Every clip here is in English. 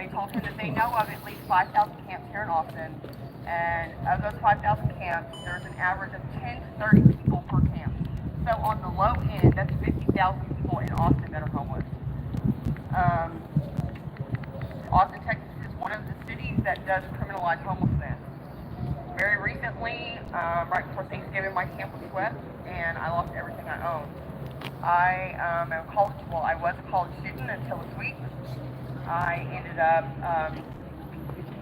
They told him that they know of at least 5,000 camps here in Austin, and of those 5,000 camps, there's an average of 10 to 30 people per camp. So on the low end, that's 50,000 people in Austin that are homeless. Um, Austin, Texas is one of the cities that does criminalize homelessness. Very recently, right before Thanksgiving, my camp was swept, and I lost everything I owned. I was a college student until this week. I ended up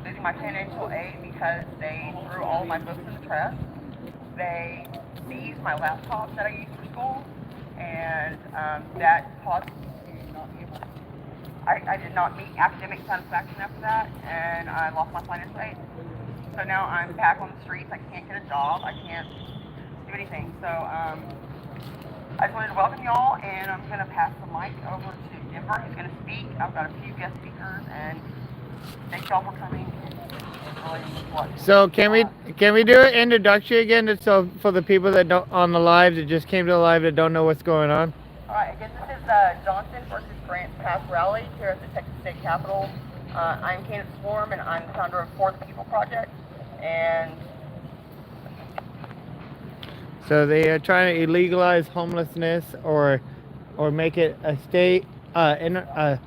losing my financial aid because they threw all of my books in the trash. They seized my laptop that I used for school, and that caused me to not be able to. I did not meet academic satisfaction after that, and I lost my financial aid. So now I'm back on the streets. I can't get a job. I can't do anything. So I just wanted to welcome y'all, and I'm going to pass the mic over to Denver, who's going to speak. I've got a few guest speakers, and thank y'all for coming. So can we do an introduction again, so for the people that don't on the live that just came to the live that don't know what's going on? All right, again, this is Johnson versus Grant's past rally here at the Texas State Capitol. I'm Candace Swarm, and I'm the founder of For the People Project. And so they are trying to illegalize homelessness or make it a state a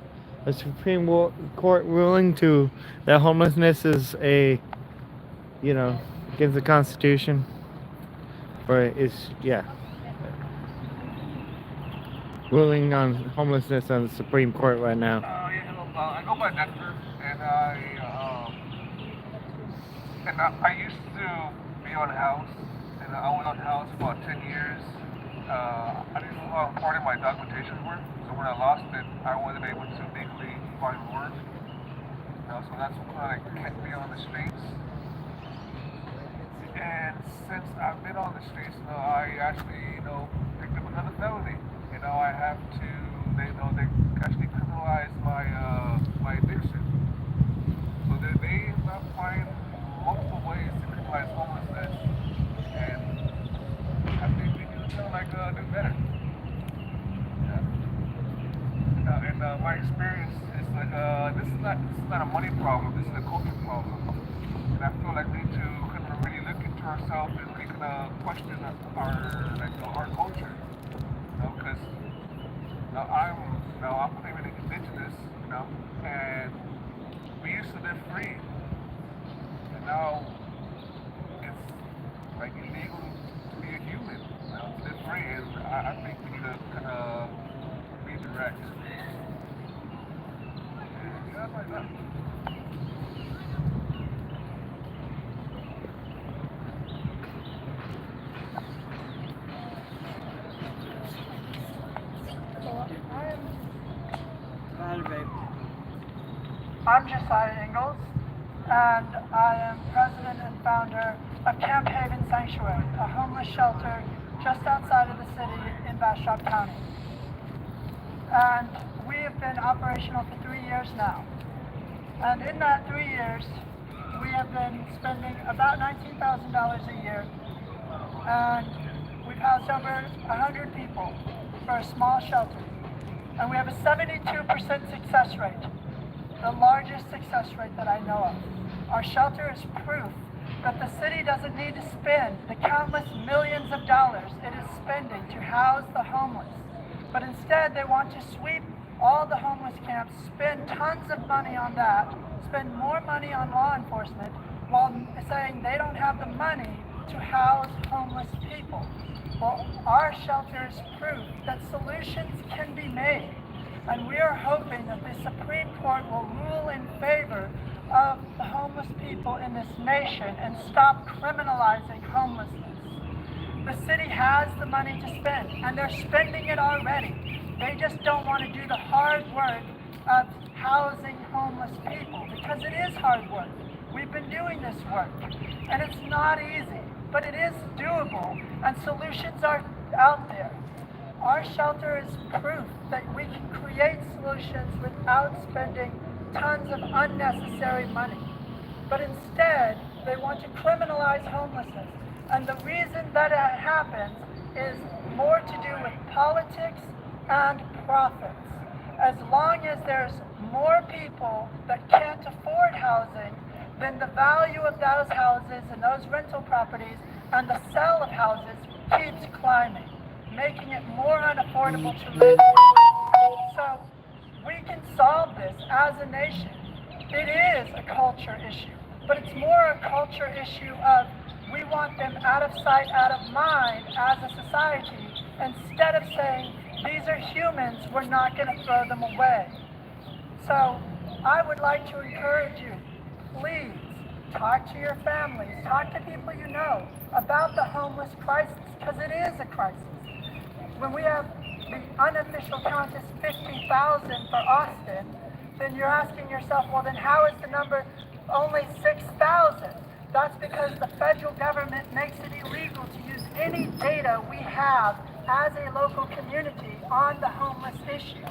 Supreme Court ruling to that homelessness is against the Constitution, or is ruling on homelessness on the Supreme Court right now. I go by Nectar, and I used to be on house, and I was on house for about 10 years. I didn't know how important my documentation were, so when I lost it, I wasn't able to legally find work. So that's what kind of kept me on the streets. And since I've been on the streets, I actually, picked up another felony. I have to, they actually criminalized my addiction. So they find multiple ways to criminalize homelessness, and I think we need to do better. Yeah. And my experience is this is not a money problem. This is a culture problem, and I feel like we need to kind of really look into ourselves and we kind of question our culture. Because I'm claiming indigenous, and we used to live free, and now it's like illegal to be a human, to live free, and I think we need to kind of redirect. And that's like that. I'm Josiah Ingalls, and I am president and founder of Camp Haven Sanctuary, a homeless shelter just outside of the city in Bastrop County. And we have been operational for 3 years now. And in that 3 years, we have been spending about $19,000 a year, and we've housed over 100 people for a small shelter. And we have a 72% success rate, the largest success rate that I know of. Our shelter is proof that the city doesn't need to spend the countless millions of dollars it is spending to house the homeless, but instead they want to sweep all the homeless camps, spend tons of money on that, spend more money on law enforcement, while saying they don't have the money to house homeless people. Well, our shelter is proof that solutions can be made, and we are hoping that the Supreme Court will rule in favor of the homeless people in this nation and stop criminalizing homelessness. The city has the money to spend, and they're spending it already. They just don't want to do the hard work of housing homeless people, because it is hard work. We've been doing this work, and it's not easy, but it is doable, and solutions are out there. Our shelter is proof that we can create solutions without spending tons of unnecessary money. But instead, they want to criminalize homelessness. And the reason that it happens is more to do with politics and profits. As long as there's more people that can't afford housing, then the value of those houses and those rental properties and the sale of houses keeps climbing, making it more unaffordable to live. So we can solve this as a nation. It is a culture issue, but it's more a culture issue of we want them out of sight, out of mind as a society, instead of saying, these are humans, we're not going to throw them away. So I would like to encourage you, please talk to your families, talk to people you know about the homeless crisis, because it is a crisis. When we have the unofficial count is 50,000 for Austin, then you're asking yourself, well, then how is the number only 6,000? That's because the federal government makes it illegal to use any data we have as a local community on the homeless issue.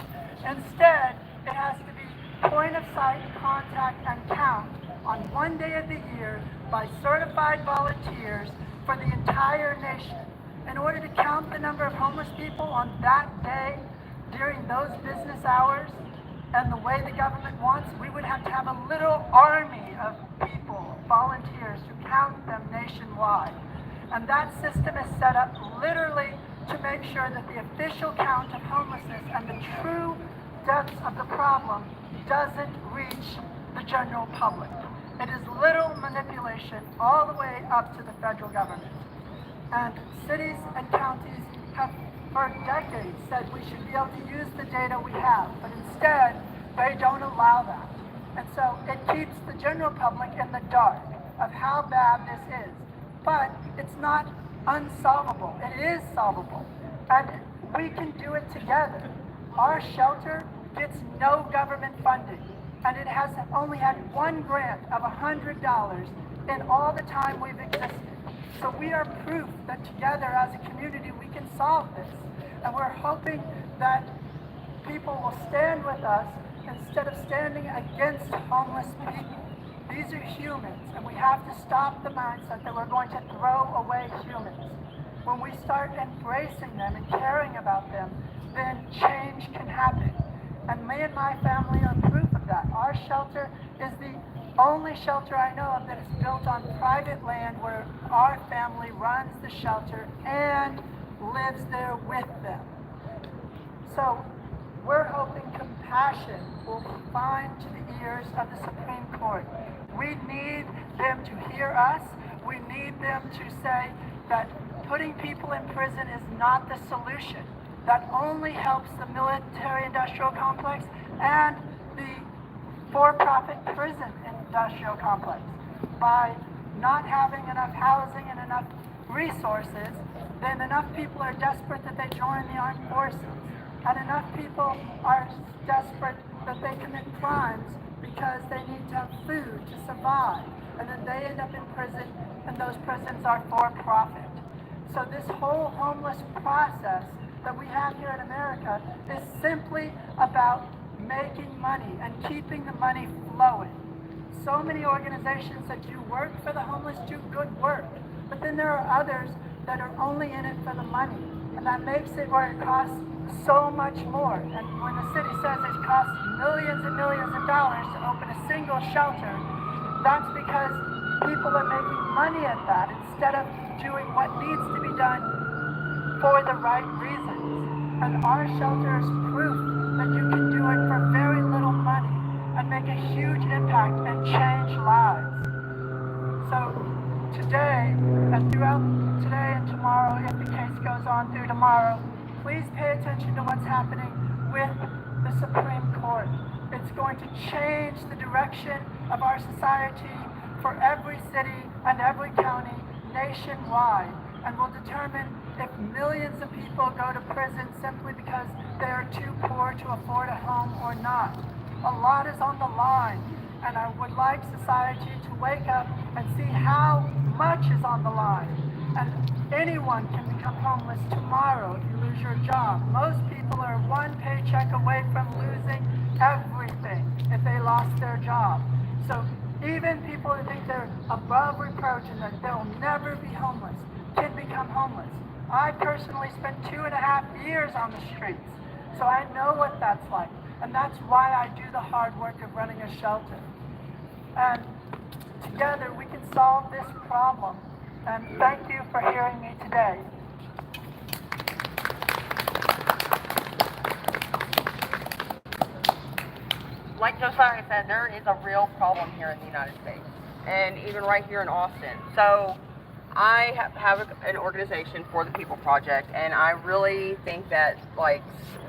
Instead, it has to be point of sight, contact, and count on one day of the year by certified volunteers for the entire nation. In order to count the number of homeless people on that day during those business hours and the way the government wants, we would have to have a little army of people, volunteers, to count them nationwide. And that system is set up literally to make sure that the official count of homelessness and the true depths of the problem doesn't reach the general public. It is little manipulation all the way up to the federal government. And cities and counties have for decades said we should be able to use the data we have, but instead they don't allow that. And so it keeps the general public in the dark of how bad this is. But it's not unsolvable. It is solvable. And we can do it together. Our shelter gets no government funding, and it has only had one grant of $100 in all the time we've existed. So we are proof that together as a community we can solve this. And we're hoping that people will stand with us instead of standing against homeless people. These are humans, and we have to stop the mindset that we're going to throw away humans. When we start embracing them and caring about them, then change can happen. And me and my family are proof of that. Our shelter is the only shelter I know of that is built on private land where our family runs the shelter and lives there with them. So we're hoping compassion will find to the ears of the Supreme Court. We need them to hear us. We need them to say that putting people in prison is not the solution. That only helps the military-industrial complex and the for-profit prison industrial complex. By not having enough housing and enough resources, then enough people are desperate that they join the armed forces. And enough people are desperate that they commit crimes because they need to have food to survive. And then they end up in prison, and those prisons are for profit. So this whole homeless process that we have here in America is simply about making money and keeping the money flowing. So many organizations that do work for the homeless do good work, but then there are others that are only in it for the money, and that makes it where it costs so much more. And when the city says it costs millions and millions of dollars to open a single shelter, that's because people are making money at that instead of doing what needs to be done for the right reasons. And our shelter is proof that you can do it for very little money and make a huge impact and change lives. So today, and throughout today and tomorrow, if the case goes on through tomorrow, please pay attention to what's happening with the Supreme Court. It's going to change the direction of our society for every city and every county nationwide, and will determine if millions of people go to prison simply because they are too poor to afford a home or not. A lot is on the line, and I would like society to wake up and see how much is on the line. And anyone can become homeless tomorrow if you lose your job. Most people are one paycheck away from losing everything if they lost their job. So even people who think they're above reproach and that they'll never be homeless can become homeless. I personally spent 2.5 years on the streets, so I know what that's like. And that's why I do the hard work of running a shelter. And together we can solve this problem. And thank you for hearing me today. Like Josiah said, there is a real problem here in the United States, and even right here in Austin. So I have an organization for the People Project, and I really think that like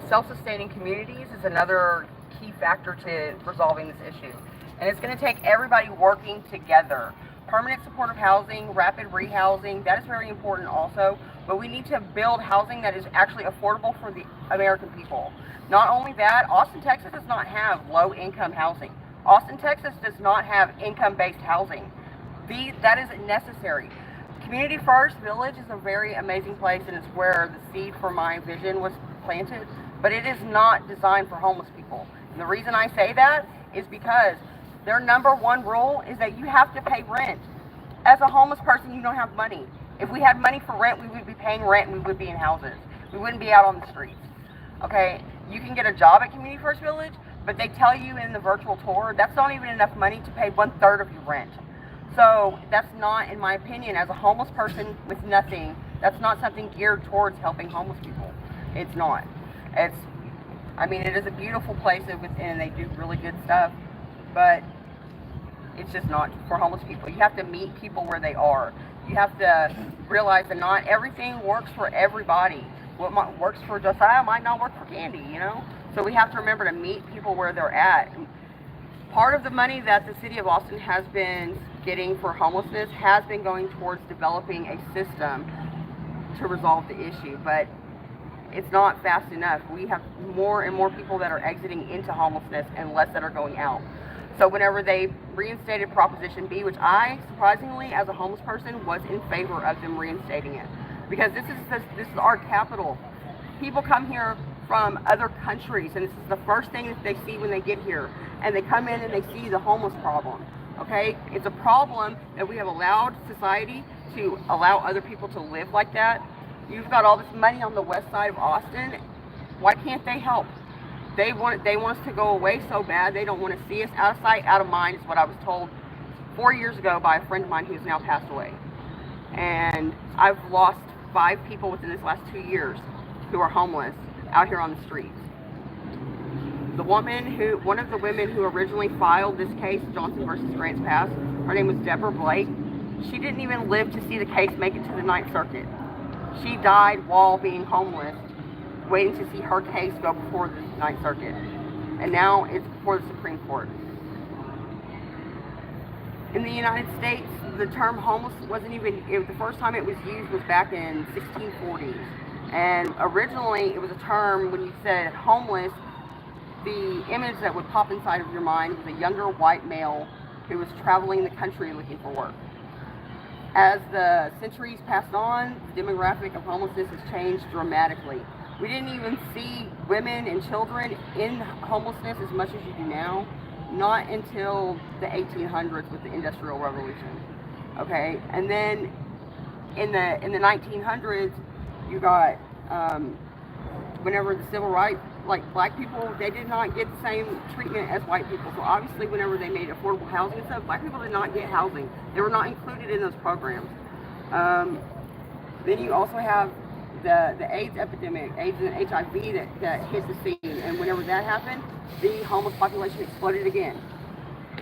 self-sustaining communities is another key factor to resolving this issue. And it's going to take everybody working together. Permanent supportive housing, rapid rehousing, that is very important also, but we need to build housing that is actually affordable for the American people. Not only that, Austin, Texas does not have low-income housing. Austin, Texas does not have income-based housing. That is necessary. Community First Village is a very amazing place, and it's where the seed for my vision was planted, but it is not designed for homeless people. And the reason I say that is because their number one rule is that you have to pay rent. As a homeless person, you don't have money. If we had money for rent, we would be paying rent and we would be in houses. We wouldn't be out on the streets. Okay, you can get a job at Community First Village, but they tell you in the virtual tour, that's not even enough money to pay 1/3 of your rent. So that's not, in my opinion, as a homeless person with nothing, that's not something geared towards helping homeless people. It's not. It is a beautiful place and they do really good stuff, but it's just not for homeless people. You have to meet people where they are. You have to realize that not everything works for everybody. What works for Josiah might not work for Candy, you know? So we have to remember to meet people where they're at. And part of the money that the city of Austin has been getting for homelessness has been going towards developing a system to resolve the issue, but it's not fast enough. We have more and more people that are exiting into homelessness and less that are going out. So whenever they reinstated Proposition B, which I, surprisingly, as a homeless person, was in favor of them reinstating it, because this is our capital. People come here from other countries, and this is the first thing that they see when they get here, and they come in and they see the homeless problem. Okay, it's a problem that we have allowed society to allow other people to live like that. You've got all this money on the west side of Austin. Why can't they help? They want us to go away so bad. They don't want to see us. Out of sight, out of mind is what I was told 4 years ago by a friend of mine who's now passed away. And I've lost 5 people within this last 2 years who are homeless out here on the streets. One of the women who originally filed this case, Johnson versus Grants Pass, her name was Deborah Blake. She didn't even live to see the case make it to the Ninth Circuit. She died while being homeless, waiting to see her case go before the Ninth Circuit. And now it's before the Supreme Court. In the United States, the term homeless the first time it was used was back in 1640s. And originally it was a term, when you said homeless, the image that would pop inside of your mind was a younger white male who was traveling the country looking for work. As the centuries passed on, the demographic of homelessness has changed dramatically. We didn't even see women and children in homelessness as much as you do now, not until the 1800s with the Industrial Revolution. Okay, and then in the 1900s, you got whenever the civil rights, like black people, they did not get the same treatment as white people. So obviously, whenever they made affordable housing and stuff, black people did not get housing. They were not included in those programs. Then you also have the AIDS epidemic, AIDS and HIV that hit the scene, and whenever that happened, the homeless population exploded again.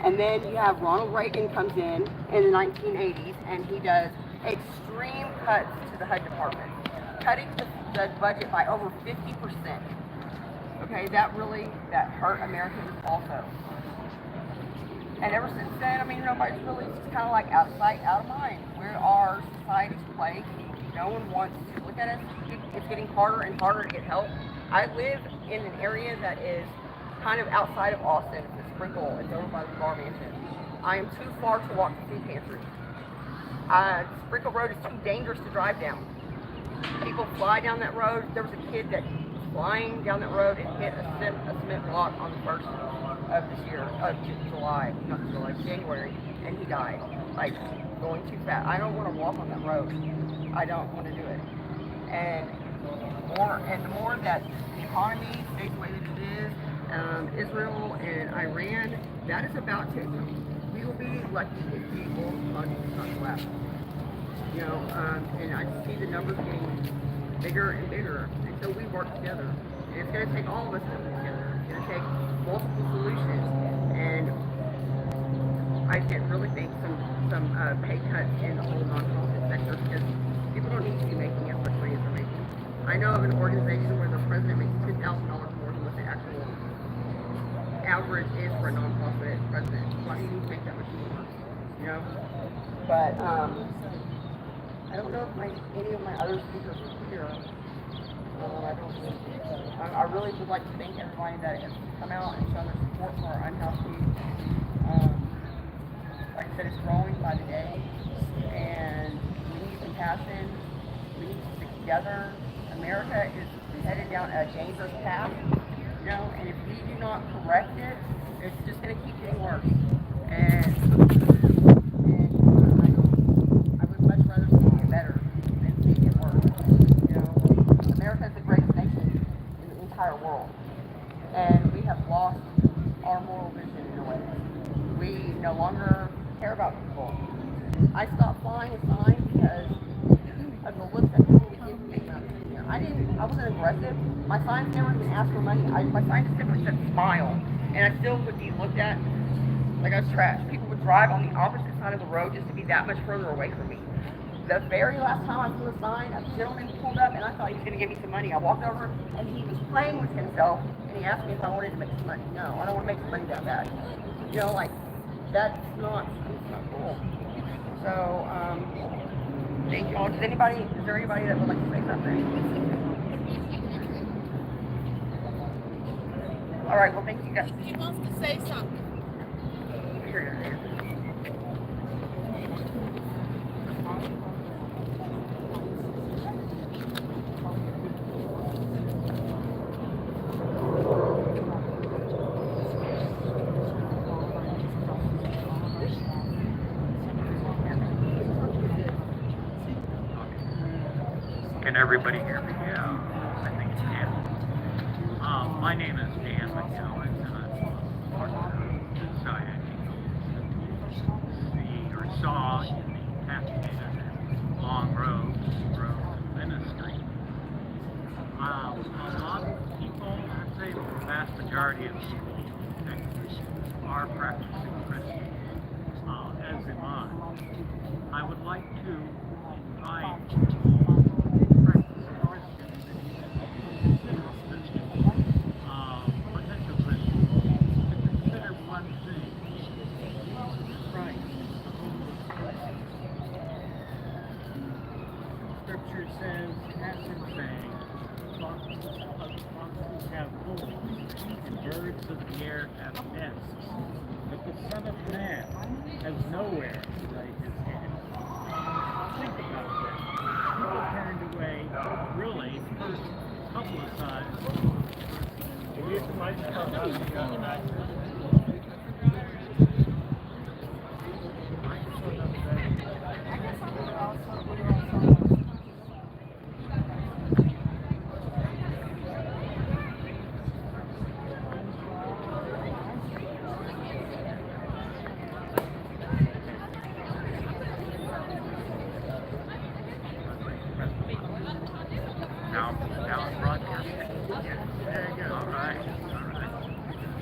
And then you have Ronald Reagan comes in the 1980s, and he does extreme cuts to the HUD department, cutting the budget by over 50%. Okay, that hurt Americans also. And ever since then, nobody's really, it's just kind of like out of sight, out of mind. We're our society's place. No one wants to look at us. It's getting harder and harder to get help. I live in an area that is kind of outside of Austin. It's a sprinkle. It's over by the Bar Mansion. I am too far to walk to food pantries. Sprinkle Road is too dangerous to drive down. People fly down that road. There was a kid that was flying down that road and hit a cement block on the 1st of this year, January, and he died. Like, going too fast. I don't want to walk on that road. I don't want to do it. And the more that the economy stays the way that it is, Israel and Iran, that is about to, we will be lucky if we will not collapse. You know, and I see the numbers getting bigger and bigger until we work together. And it's going to take all of us to work together. It's going to take multiple solutions. And I can really think some pay cuts in the whole nonprofit sector because people don't need to be making as much money as they're making. I know of an organization where the president makes $10,000 more than what the actual average is for a nonprofit president. Why do you need to make that much more? You know? But I don't know if any of my other speakers are here. I really would like to thank everybody that has come out and shown their support for our unhoused youth. Like I said, it's growing by the day, and we need compassion. We need to stick together. America is headed down a dangerous path, you know, and if we do not correct it, it's just going to keep getting worse. And I would much rather see it get better than see it get worse. You know, America is the greatest nation in the entire world, and we have lost our moral vision in a way. We no longer care about people. I stopped flying a sign because of the look that people would give me. I wasn't aggressive. My signs never even asked for money. My sign just simply said smile, and I still would be looked at like I was trash. People would drive on the opposite side of the road just to be that much further away from me. The very last time I saw the sign, a gentleman pulled up, and I thought he was going to give me some money. I walked over, and he was playing with himself, and he asked me if I wanted to make some money. No, I don't want to make some money that bad. You know, like, that's not cool. So, thank you all. Is there anybody that would like to say something? All right, well, thank you guys. He wants to say something. Sure, yeah. Can everybody hear me? Yeah, I think you can. My name is Dan McGowan, and I'm part of the Society. Or saw in the Pasadena long roads and ministry. A lot of people, I'd say the vast majority of people are practicing Christians, as am I. I would like to invite potential Christians to consider one thing. Christ. Scripture says, as in saying, foxes have holes, and birds of the air have nests, but the Son of Man has nowhere to lay his head. Think about that. People turned away, really, first couple of times. Now it's broadcasting. There you go. All right.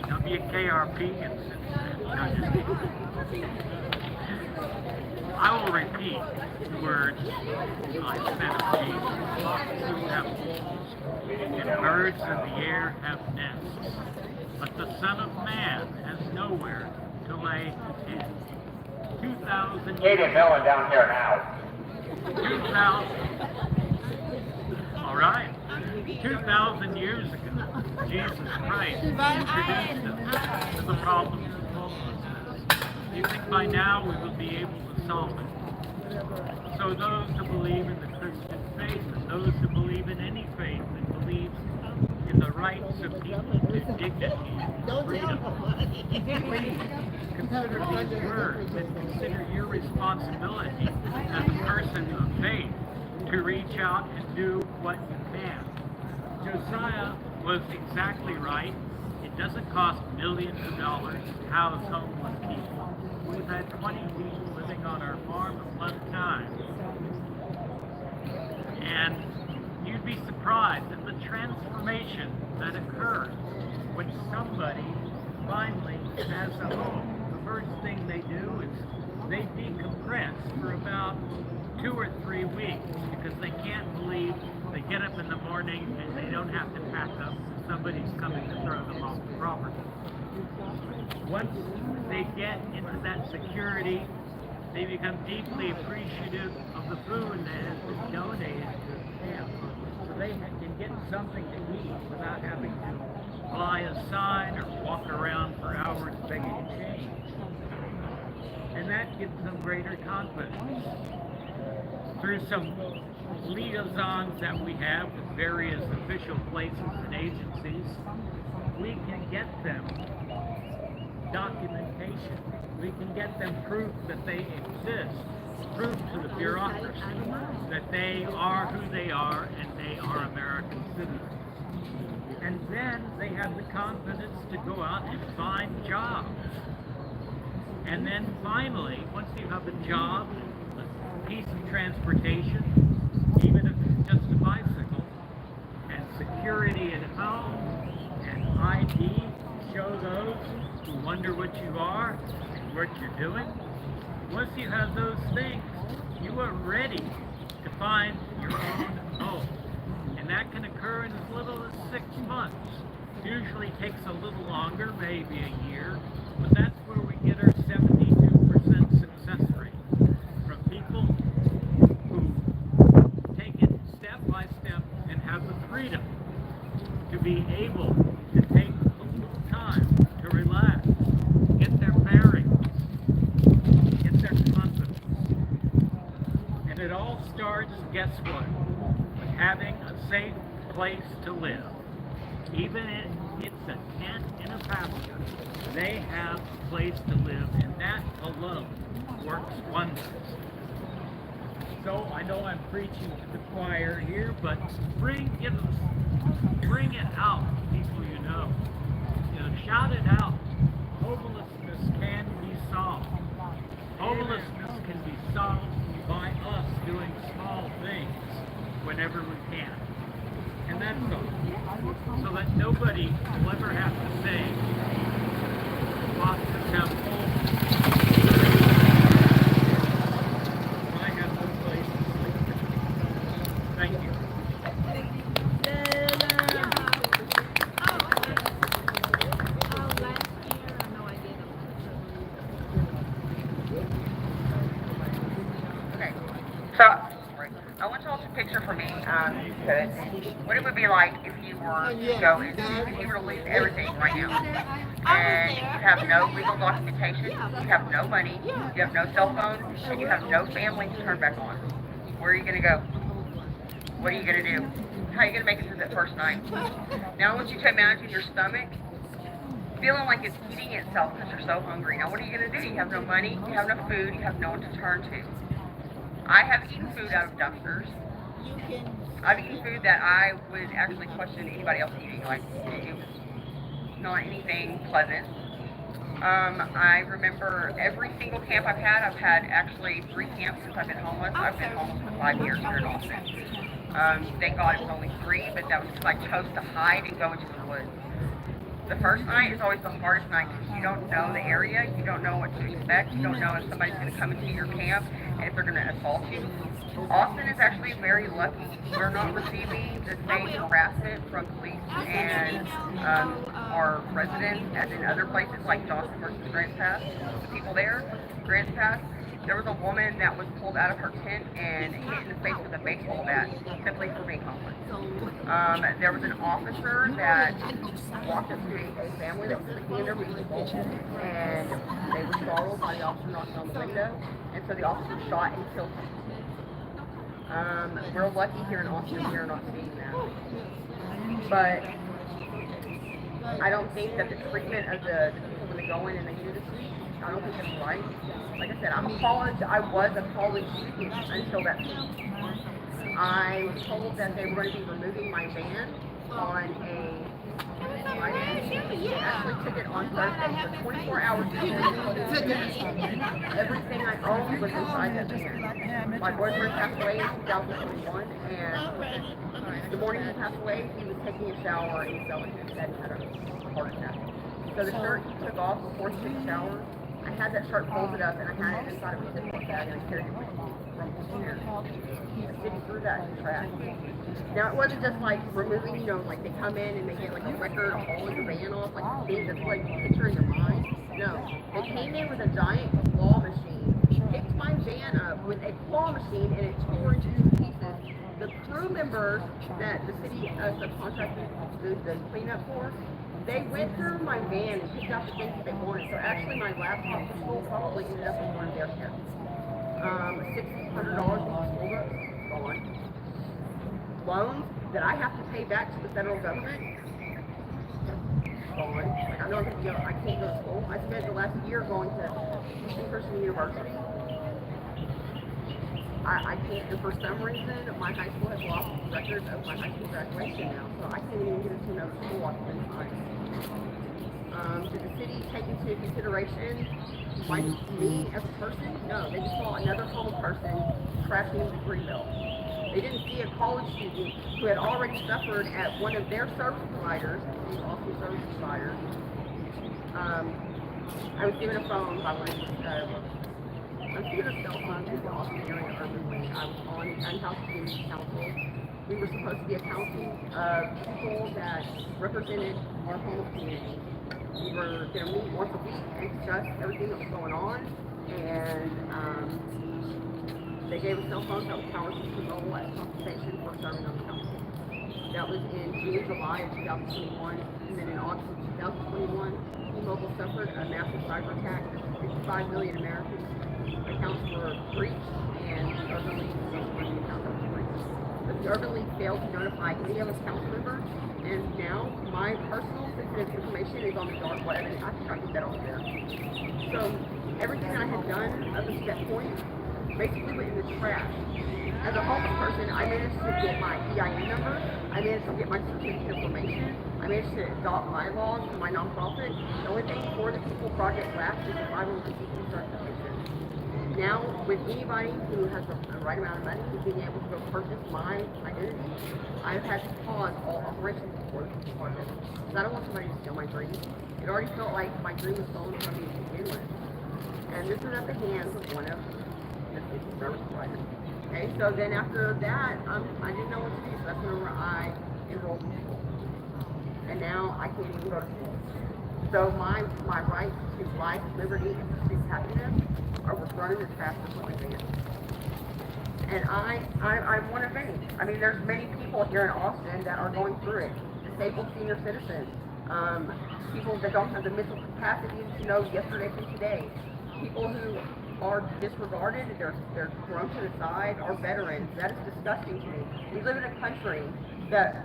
Now be a KRP and no, just kidding. I will repeat the words I said of Jesus. Foxes have holes, and birds of the air have nests, but the Son of Man has nowhere to lay his head. 2,000 years. Katie and Melon down here now. 2,000. All right. 2,000 years ago, Jesus Christ introduced us to the problem of homelessness. Do you think by now we will be able to solve it? So those who believe in the Christian faith and those who believe in any faith that believes in the rights of people to dignity and freedom, please consider these words and consider your responsibility as a person of faith to reach out and do what you can. Josiah was exactly right in doesn't cost millions of dollars to house homeless people. We've had 20 people living on our farm at one time. And you'd be surprised at the transformation that occurs when somebody finally has a home. The first thing they do is they decompress for about 2 or 3 weeks because they can't believe they get up in the morning and they don't have to pack up. Somebody's coming to throw them off the property. Once they get into that security, they become deeply appreciative of the food that has been donated to the camp. So they can get something to eat without having to buy a sign or walk around for hours begging change. And that gives them greater confidence. Through some liaisons that we have with various official places and agencies, we can get them documentation. We can get them proof that they exist, proof to the bureaucracy that they are who they are and they are American citizens. And then they have the confidence to go out and find jobs. And then finally, once you have a job, a piece of transportation, even if it's just a bicycle, and security at home, and ID, show those who wonder what you are and what you're doing. Once you have those things, you are ready to find your own home. And that can occur in as little as 6 months. Usually takes a little longer, maybe a year, but that's where we get our 72% success rate from people who take it step by step and have the freedom to be able to take a little time to relax, get their bearings, get their confidence. And it all starts, guess what, with having a safe place to live. Even if it's a tent in a pasture, they have a place to live, and that alone works wonders. So I know I'm preaching to the choir here, but bring it out, people you know. You know, shout it out. Homelessness can be solved. Homelessness can be solved by us doing small things whenever we can. And that's all. So that nobody will ever have to say, boxes have holes. I have no place to sleep. Thank you. Okay, so I want y'all to picture for me what it would be like if you were to go into, if you were to lose everything right now, and you have no legal documentation, you have no money, you have no cell phone, and you have no family to turn back on. Where are you going to go? What are you going to do? How are you going to make it through that first night? Now I want you to imagine your stomach feeling like it's eating itself because you're so hungry. Now what are you going to do? You have no money, you have no food, you have no one to turn to. I have eaten food out of dumpsters. I've eaten food that I would actually question anybody else eating. Like, it was not anything pleasant. I remember every single camp I've had actually 3 camps since I've been homeless. I've been homeless for 5 years here in Austin. Thank God it was only 3, but that was because I chose to hide and go into the woods. The first night is always the hardest night because you don't know the area, you don't know what to expect, you don't know if somebody's going to come into your camp and if they're going to assault you. Austin is actually very lucky. We're not receiving the same harassment from police and our residents as in other places like Johnson versus Grants Pass. The people there, Grants Pass, there was a woman that was pulled out of her tent and hit in the face with a baseball bat simply for being homeless. There was an officer that walked up to a family that was sleeping in their vehicle, and they were startled by the officer knocking on the window, and so the officer shot and killed him. We're lucky here in Austin we're not seeing that. But I don't think that the treatment of the people when they go in and they do this, I don't think it's right. Like I said, I was a college student until that week. I was told that they were going to be removing my van on a Friday. They actually took it on Thursday. So 24 hours everything I owned was inside that van. My boyfriend passed away in 2021, and the morning he passed away, he was taking a shower and he fell into his bed and had a heart attack. So the shirt he took off before he took a shower, I had that shirt folded up and I had it inside of a Ziploc bag and I carried it with me from here. The city threw that in the trash. Now it wasn't just like removing, like they come in and they get like a record hauling the van off, like things that's like picture in your mind. No, they came in with a giant claw machine, picked my van up with a claw machine and it tore into pieces. The crew members that the city subcontracted the cleanup for, they went through my van and picked out the things that they wanted. So actually my laptop was full, probably ended up in one of their shifts. $600 in school books, gone. Loans that I have to pay back to the federal government, gone. Like I know I can't go to school. I spent the last year going to Christian University. I can't, and for some reason, my high school has lost records of my high school graduation now, so I can't even get into another school after this time. Did the city take into consideration me as a person? No, they just saw another homeless person crashing into Greenville. They didn't see a college student who had already suffered at one of their service providers, these awesome service providers. I was given a phone by one of I was given a cell phone to the Austin area urban league. I was on Unhoused Community Council. We were supposed to be a council of people that represented our homeless community. We were going to meet once a week and discuss everything that was going on. And they gave us cell phones that was powered to mobile as compensation for serving on the council. That was in June, July of 2021. And then in August of 2021, T-Mobile suffered a massive cyber attack. 55 million Americans accounts were breached, and the Urban League was one of the accounts that was breached. But the Urban League failed to notify any of us council members, and now my personal sensitive information is on the dark web, and I can try to get that off there. So everything I had done up to that point basically went in the trash. As a homeless person, I managed to get my EIN number, I managed to get my certificate information, I managed to adopt my laws for my nonprofit. The only thing for the People Project left is a 501c3 certification. Now, with anybody who has the right amount of money being able to go purchase my identity, I've had to pause all operations for the People Project. Because I don't want somebody to steal my dream. It already felt like my dream was stolen from me to begin with. And this is at the hands of one of the city service providers. Okay, so then after that, I didn't know what to do, so that's whenever I enrolled in school. And now I can't even go to school. So my rights to life, liberty, and pursuit of happiness were thrown in the trash just like that. And I'm one of many. I mean, there's many people here in Austin that are going through it. Disabled senior citizens, people that don't have the mental capacity to know yesterday from today, people who are disregarded, they're thrown to the side, are veterans. That is disgusting to me. We live in a country that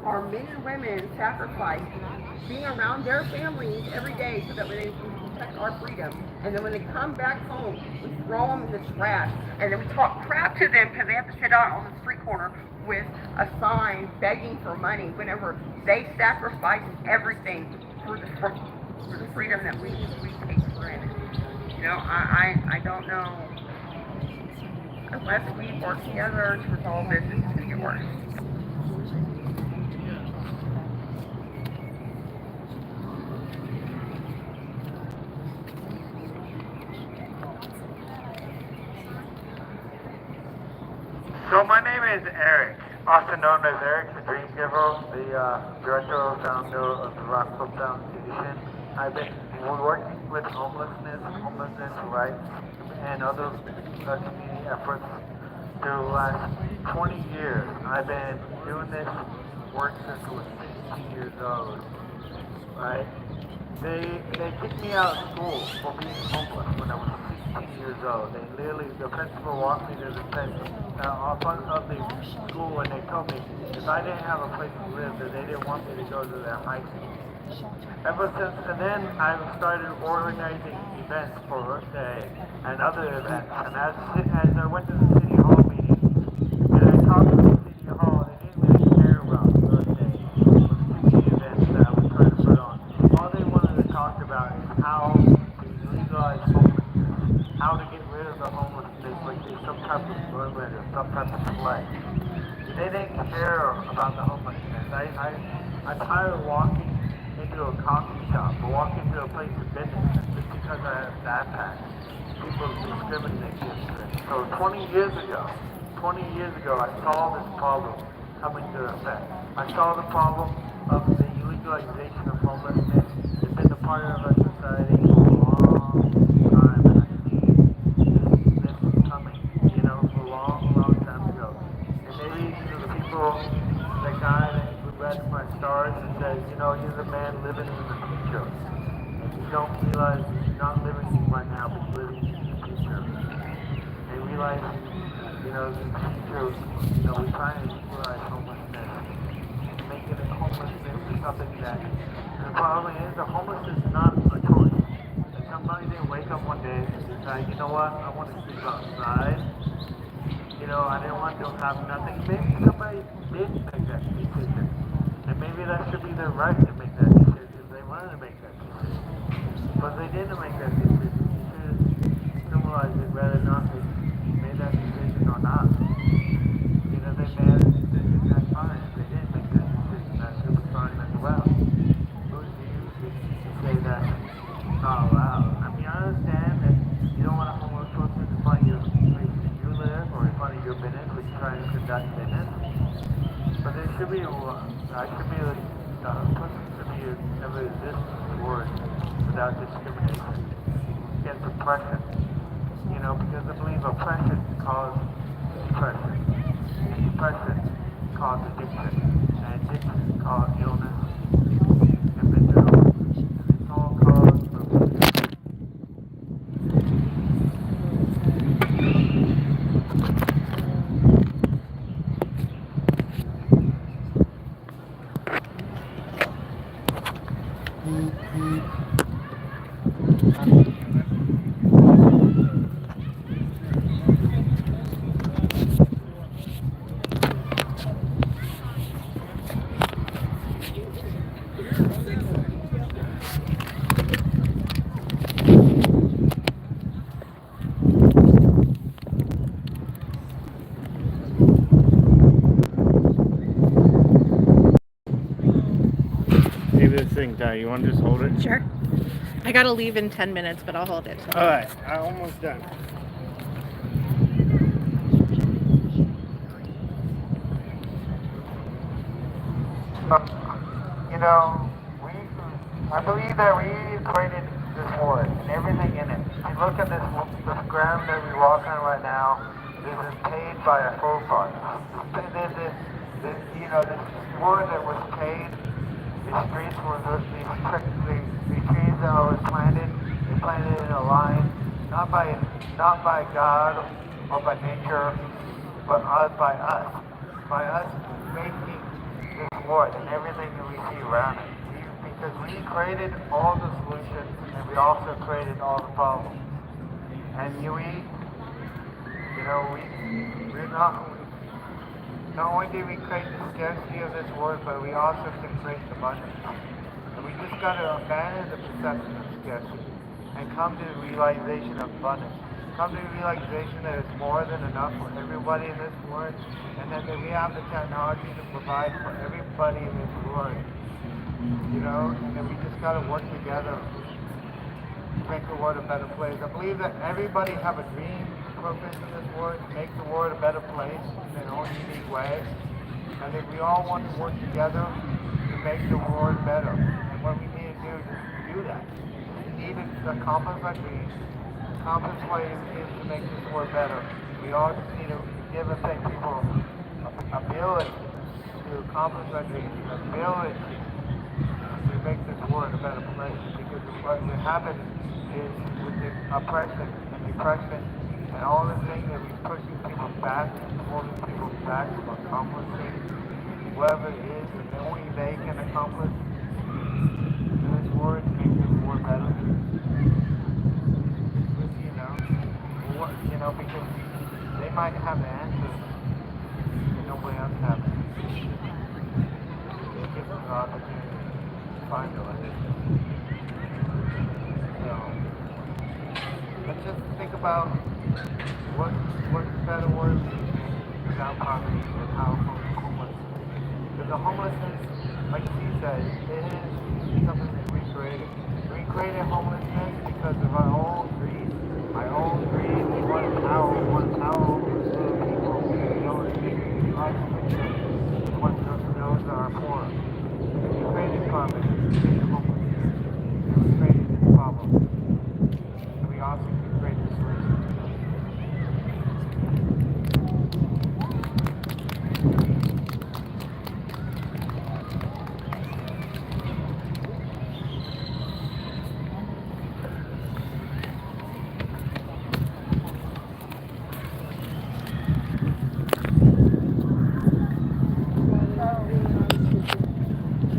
our men and women sacrifice being around their families every day so that they can protect our freedom. And then when they come back home, we throw them in the trash. And then we talk crap to them because they have to sit out on the street corner with a sign begging for money whenever they sacrifice everything for the freedom that we take for granted. I don't know. Unless we work together to resolve this, it's going to get worse. So my name is Erick, also known as Erick the Dream Giver, the director and founder of the Rockville Town Station. I've been working with homelessness rights, and other community efforts through the last 20 years. I've been doing this work since I was 16 years old. Right? They kicked me out of school for being homeless when I was 16 years old. They literally, the principal walked me to the fence in front of the school, and they told me if I didn't have a place to live, that they didn't want me to go to their high school. Ever since, and then I started organizing events for Earth Day and other events. And as I went to the City Hall meeting, and I talked to the City Hall, they didn't really care about Earth Day or the community events that I was rid of the homelessness like it's some type of limit or some type of play. They didn't care about the homelessness. I'm tired of walking into a coffee shop or walking into a place of business just because I have a backpack. People discriminate against it. So 20 years ago, I saw this problem coming to effect. I saw the problem of the illegalization of homelessness. It's been a part of our society for a long time, and I've seen this coming, for a long time ago. And maybe to the people, the guy who read my stars and says, you're the man living in the future. And you don't realize you're not living right now, but you're living in the future. And realize, the future, we're trying to legalize homelessness. Making it homelessness is something that, the problem is the homelessness is not a choice. If somebody didn't wake up one day and decide, you know what, I want to sleep outside, I didn't want to have nothing. Maybe somebody did make that decision. And maybe that should be their right to make that decision if they wanted to make that decision. But they didn't make that decision. You should symbolize it whether or not they made that decision or not. They made a decision, that's fine. If they didn't make that decision, that should be fine as well. Who's you to say that not allowed? I mean, I understand that you don't want a homeless person to find your place where you live or in front of your business when you're trying to conduct business. But there should be the person should be never exist word without discrimination against oppression. Because I believe oppression causes depression, and depression causes addiction, and addiction causes illness, and mental illness, and it's all caused from Maybe this thing died. You want to just hold it? Sure. I gotta leave in 10 minutes, but I'll hold it. Alright, I'm almost done. I believe that we created this world and everything in it. If you look at this ground that we walk on right now, this is paved by a full fund. This world that was paved, the streets were these trees that were planted, they planted in a line, not by God or by nature, but by us making this world and everything that we see around it. Because we created all the solutions and we also created all the problems. And not only did we create the scarcity of this world, but we also can create abundance. And we just got to abandon the perception of scarcity and come to the realization of abundance. Come to the realization that it's more than enough for everybody in this world, and that we have the technology to provide for everybody in this world. And then we just got to work together to make the world a better place. I believe that everybody have a dream, purpose in this world, to make the world a better place in their own unique way. And that we all want to work together to make the world better. And what we need to do is do that. We need to accomplish our dreams, accomplish what it is to make this world better. We all just need to give and take people ability to accomplish our dreams, ability to make this world a better place. Because what will happen is with the oppression and depression and all the things that we pushing people back, holding people back from accomplishing whatever it is that only they can accomplish in this world to make this world better. Because they might have the answers and nobody else has it. It gives us an opportunity to find the answer. So, let's just think about what better words without poverty and how homeless. Because the homelessness, like she said, it is something that we created. We created homelessness because of our own greed. My own greed. We want power over little people. We don't isolate them. We want those that are poor. We created poverty. We created homelessness. And we created this problem. And we also can create the solution.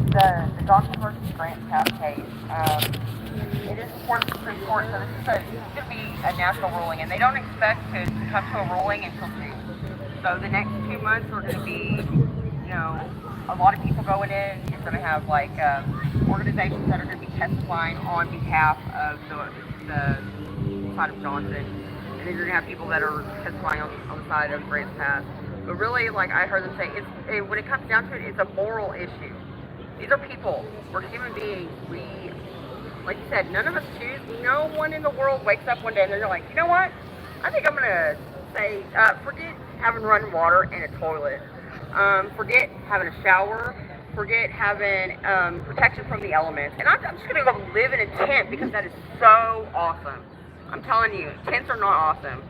The Johnson versus Grant Pass case, it is before the Supreme Court, so this is going to be a national ruling, and they don't expect to come to a ruling until June. So the next 2 months are going to be, a lot of people going in. You're going to have like organizations that are going to be testifying on behalf of the side of Johnson, and then you're going to have people that are testifying on the side of Grant Pass. But really, like I heard them say, when it comes down to it, it's a moral issue. These are people. We're human beings. We, like you said, none of us choose. No one in the world wakes up one day and they're like, you know what? I think I'm going to say, forget having running water and a toilet. Forget having a shower. Forget having protection from the elements. And I'm just going to go live in a tent because that is so awesome. I'm telling you, tents are not awesome.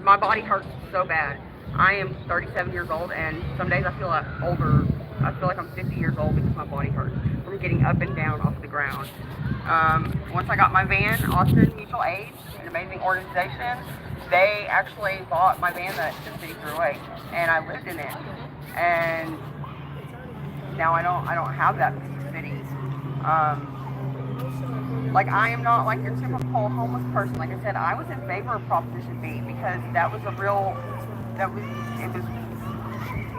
My body hurts so bad. I am 37 years old, and some days I feel older. I feel like I'm 50 years old because my body hurts from getting up and down off the ground. Once I got my van, Austin Mutual Aid, an amazing organization, they actually bought my van that the city threw away, and I lived in it. And now I don't have that city. Like I am not like your typical homeless person. Like I said, I was in favor of Proposition B because that was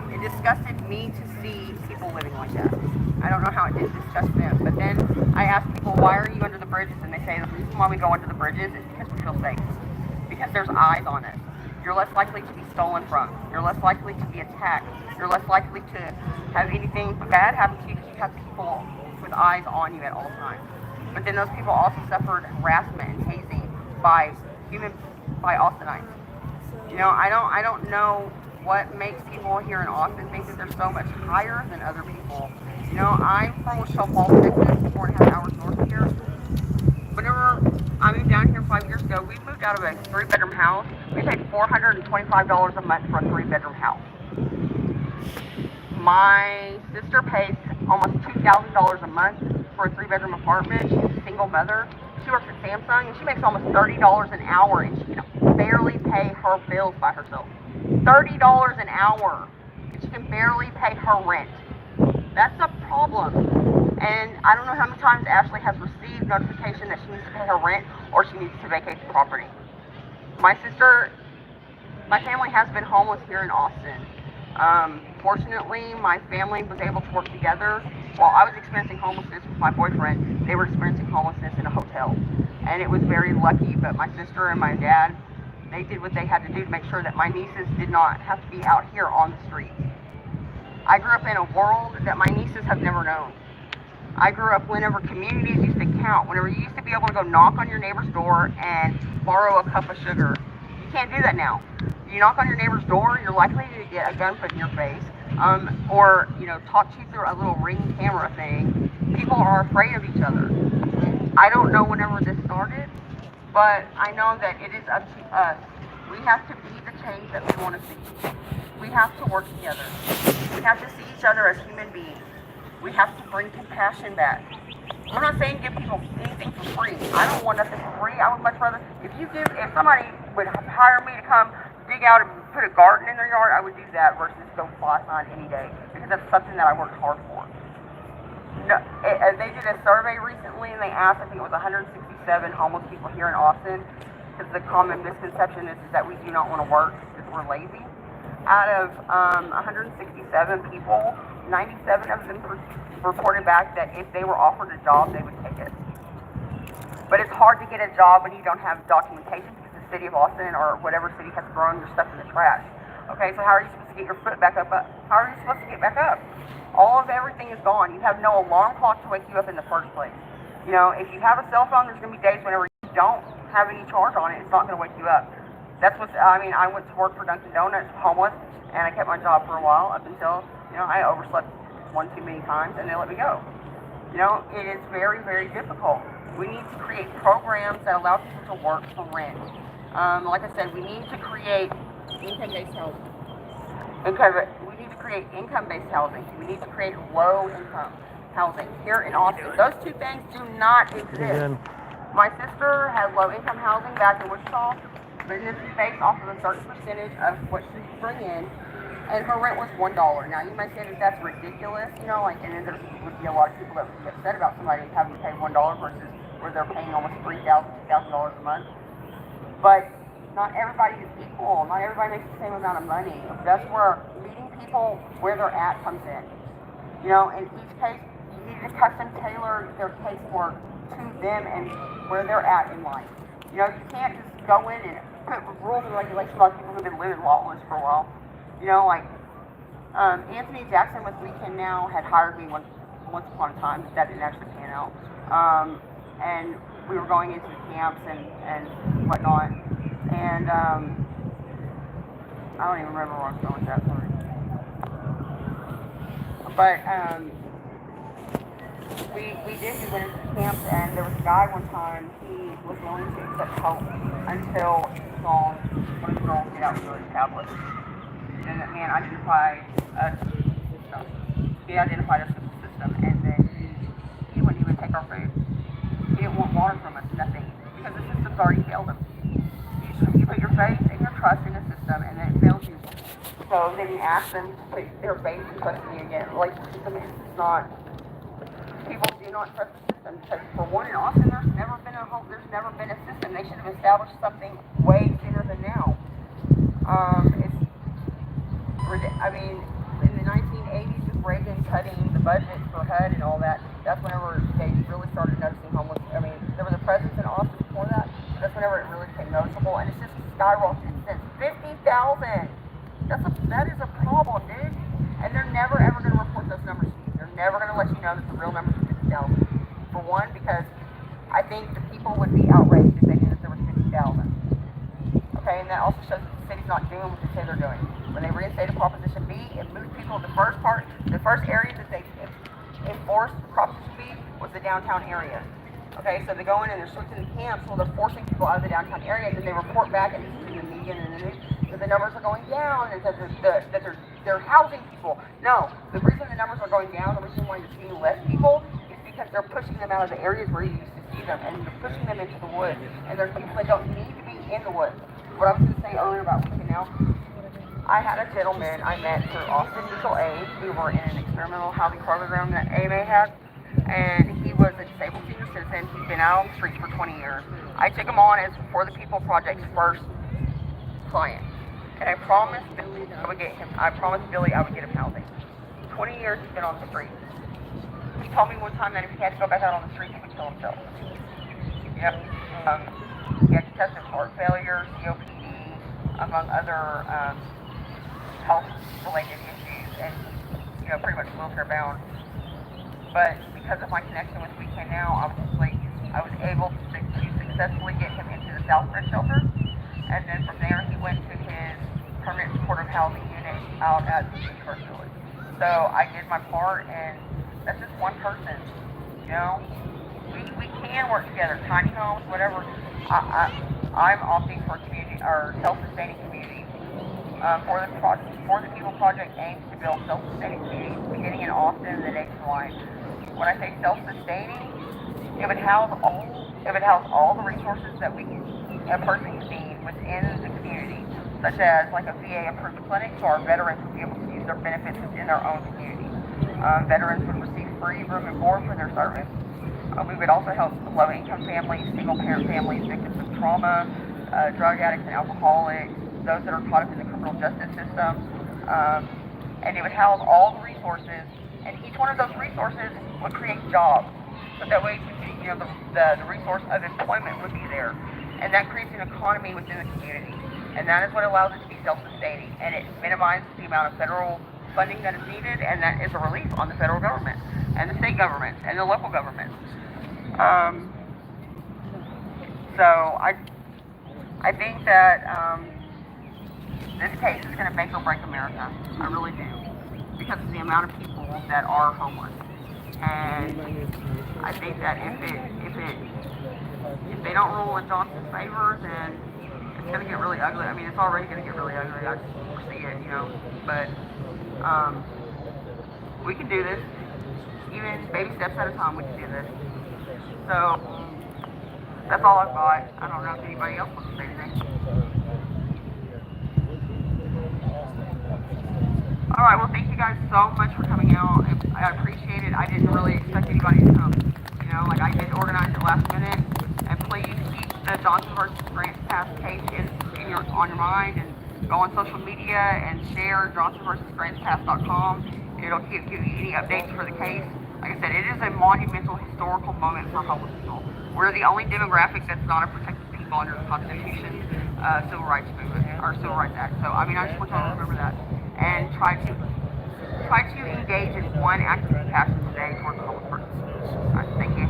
it disgusted me to see people living like that. I don't know how it didn't disgust them. But then I asked people, why are you under the bridges? And they say the reason why we go under the bridges is because we feel safe. Because there's eyes on us. You're less likely to be stolen from. You're less likely to be attacked. You're less likely to have anything bad happen to you because you have people with eyes on you at all times. But then those people also suffered harassment and hazing by Austinites. I don't know what makes people here in Austin think that they're so much higher than other people. I'm from Wichita Falls, Texas, 4.5 hours north of here. Whenever I moved down here 5 years ago, we moved out of a 3-bedroom house. We paid $425 a month for a 3-bedroom house. My sister pays almost $2,000 a month for a 3-bedroom apartment. She's a single mother. She works at Samsung, and she makes almost $30 an hour, and she can barely pay her bills by herself. $30 an hour, and she can barely pay her rent. That's a problem. And I don't know how many times Ashley has received notification that she needs to pay her rent or she needs to vacate the property. My family has been homeless here in Austin. Fortunately, my family was able to work together. While I was experiencing homelessness with my boyfriend, they were experiencing homelessness in a hotel. And it was very lucky, but my sister and my dad, they did what they had to do to make sure that my nieces did not have to be out here on the street. I grew up in a world that my nieces have never known. I grew up whenever communities used to count, whenever you used to be able to go knock on your neighbor's door and borrow a cup of sugar. You can't do that now. You knock on your neighbor's door, you're likely to get a gun put in your face, or talk to you through a little Ring camera thing. People are afraid of each other. I don't know whenever this started, but I know that it is up to us. We have to be the change that we want to see. We have to work together. We have to see each other as human beings. We have to bring compassion back. I'm not saying give people anything for free. I don't want nothing for free. I would much rather, if somebody would hire me to come dig out and put a garden in their yard, I would do that versus go fly sign any day, because that's something that I worked hard for. No, they did a survey recently and they asked, I think it was 167 homeless people here in Austin, because the common misconception is that we do not want to work because we're lazy. Out of 167 people, 97 of them reported back that if they were offered a job, they would take it. But it's hard to get a job when you don't have documentation because the city of Austin or whatever city has thrown your stuff in the trash. Okay, so how are you supposed to get your foot back up? How are you supposed to get back up? All of everything is gone. You have no alarm clock to wake you up in the first place. You know, if you have a cell phone, there's going to be days whenever you don't have any charge on it. It's not going to wake you up. That's what, I mean, I went to work for Dunkin' Donuts, homeless, and I kept my job for a while up until, you know, I overslept one too many times and they let me go. You know, it is very, very difficult. We need to create programs that allow people to work for rent. Like I said, we need to create income-based housing. We need to create income-based housing. We need to create low-income housing here in Austin. Those two things do not exist. Again. My sister had low-income housing back in Wichita, but this is based off of a certain percentage of what she could bring in, and her rent was $1. Now, you might say that that's ridiculous, you know, like, and then there would be a lot of people that would be upset about somebody having to pay $1 versus where they're paying almost $3,000, $2,000 a month. But not everybody is equal. Not everybody makes the same amount of money. That's where meeting people where they're at comes in. You know, in each case, you need to custom tailor their casework to them and where they're at in life. You know, you can't just go in and put rules and regulations on people who've been living lawless for a while. You know, like Anthony Jackson with Weekend Now had hired me once upon a time, but that didn't actually pan out. And we were going into the camps and whatnot. And I don't even remember where I was going with that, sorry. But we did, we went into the camps, and there was a guy one time, he was willing to accept help until he saw one of the girls get out with his tablet. And that man identified us with the system. He identified us with the system, and then he wouldn't even take our food. He didn't want water from us, nothing, because the system's already failed him. You put your faith and your trust in the system, and then it fails you. So then you ask them to put their faith and trust in you again. Like, the system is not, people do not trust the system, because for one, in Austin, there's never been a system. They should have established something way sooner than now. I mean, in the 1980s, with Reagan cutting the budget for HUD and all that, that's whenever they really started noticing homeless. I mean, there was a presence in Austin before that, but that's whenever it really became noticeable, and it's just skyrocketed since. 50,000! That is a problem, dude. And they're never ever going to report those numbers to you. They're never going to let you know that the real numbers are 50,000. For one, because I think the people would be outraged if they knew that there was 50,000. Okay, and that also shows that the city's not doing what they say they're doing. When they reinstated Proposition B, it moved people to the first area that they enforced Proposition B was the downtown area. Okay, so they go in and they're switching the camps, well, they're forcing people out of the downtown area, and then they report back, and this is in the media and in the news, that the numbers are going down, and that they're housing people. No, the reason the numbers are going down, the reason why you're seeing less people, is because they're pushing them out of the areas where you used to see them, and they're pushing them into the woods, and there's people that don't need to be in the woods. What I was going to say earlier about Weekend Now, I had a gentleman I met through Austin Mutual Aid. We were in an experimental housing program that AMA had, and he was a disabled senior citizen. He'd been out on the streets for 20 years. I took him on as For the People Project's first client, and I promised Billy I would get him housing. 20 years he's been on the streets. He told me one time that if he had to go back out on the streets, he would kill himself. Yep. He had congestive heart failure, COPD, among other health-related issues, and he's, pretty much wheelchair-bound. But because of my connection with Weekend Now, I was able to successfully get him into the Southbridge shelter, and then from there he went to his permanent supportive housing unit out at the First Village. So I did my part, and that's just one person. We can work together, tiny homes, whatever. I'm opting for a community or self-sustaining community. For the People Project aims to build self-sustaining communities, beginning in Austin and then nationwide. When I say self-sustaining, it would house all the resources that a person can need within the community, such as like a VA-approved clinic, so our veterans would be able to use their benefits within their own community. Veterans would receive free room and board for their service. We would also help low-income families, single-parent families, victims of trauma, drug addicts and alcoholics, those that are caught up in the criminal justice system. And it would house all the resources, and each one of those resources would create jobs. So that way, the resource of employment would be there. And that creates an economy within the community. And that is what allows it to be self-sustaining. And it minimizes the amount of federal funding that is needed, and that is a relief on the federal government, and the state governments, and the local governments. So I think that this case is going to make or break America. I really do, because of the amount of people that are homeless. And I think that if they don't rule in Johnson's favor, then it's going to get really ugly. I mean, it's already going to get really ugly. I foresee it, But we can do this. Even baby steps at a time, we can do this. So that's all I've got. I don't know if anybody else wants to say anything. All right. Well, thank you guys so much for coming out. I appreciate it. I didn't really expect anybody to come. I did organize it last minute. And please keep the Johnson versus Grants Pass case on your mind, and go on social media and share johnsonversusgrantspass.com. It'll give you any updates for the case. Like I said, it is a monumental historical moment for homeless people. We're the only demographic that's not a protected people under the Constitution, Civil Rights Movement, or Civil Rights Act. So, I just want y'all to remember that, and try to engage in one act of compassion today towards the homeless person. All right, thank you.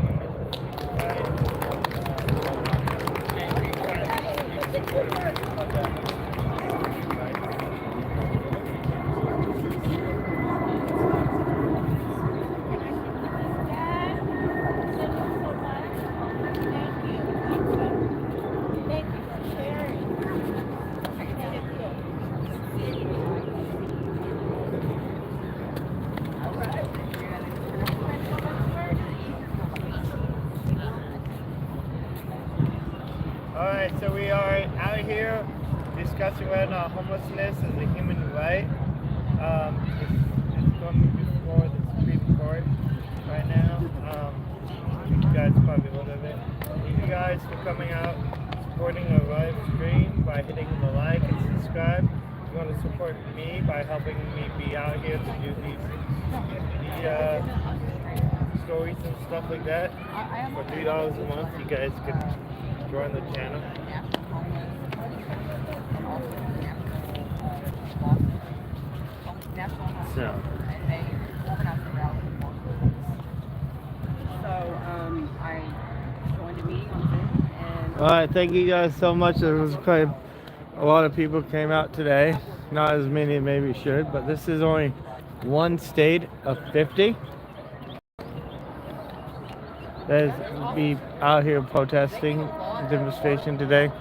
Alright, so we are out here discussing right now homelessness as a human right. It's going before the Supreme Court right now. You guys probably heard of it. Thank you guys for coming out, supporting our live stream by hitting the like and subscribe. If you want to support me by helping me be out here to do the stories and stuff like that, for $3 a month, you guys can join the channel. So I joined a meeting on Zoom, and alright, thank you guys so much. There was quite a lot of people came out today. Not as many as maybe should, but this is only one state of 50 that is be out here protesting demonstration today.